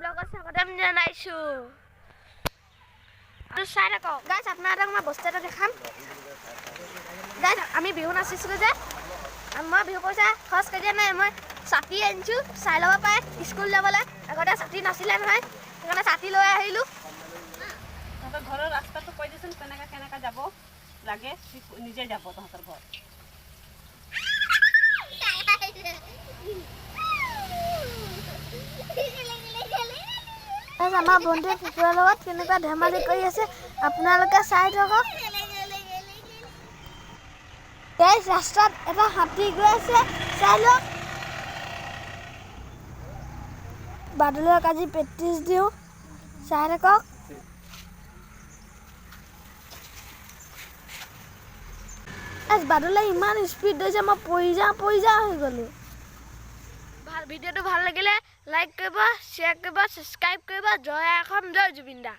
ব্লগত স্বাগতম জনাইছো। আৰু চাই থাকক গাইছ, আপোনালোকক মই বস্তু এটা দেখাম। গাইছ, আমি বিহু নাচিছিলোঁ যে, মই বিহু পইচা খৰচ কৰি দিয়া নাই। মই ছাতি আনিছোঁ, চাই ল'ব পাৰে স্কুল যাবলৈ। আগতে ছাতি নাছিলে নহয়, সেইকাৰণে ছাতি লৈ আহিলোঁ। তহঁতৰ ঘৰৰ ৰাস্তাটো কৈ দিচোন, কেনেকৈ যাব লাগে, নিজে যাব তহঁতৰ ঘৰ। আমাৰ বন্ধুৱে কুকুৰৰ লগত কেনেকুৱা ধেমালি কৰি আছে আপোনালোকে চাই থাকক। ৰাস্তাত এটা হাতী গৈ আছে, চাই লওক। বাদলক আজি প্ৰেক্টিচ দিওঁ, চাই থাকক। বাদলে ইমান স্পীড দিছে, মই পৰি যাওঁ হৈ গ'লোঁ। ভিডিঅ'টো ভাল লাগিলে লাইক কৰিব, শ্বেয়াৰ কৰিব, ছাবস্ক্ৰাইব কৰিব। জয় অসম, জয় জুবিন দা।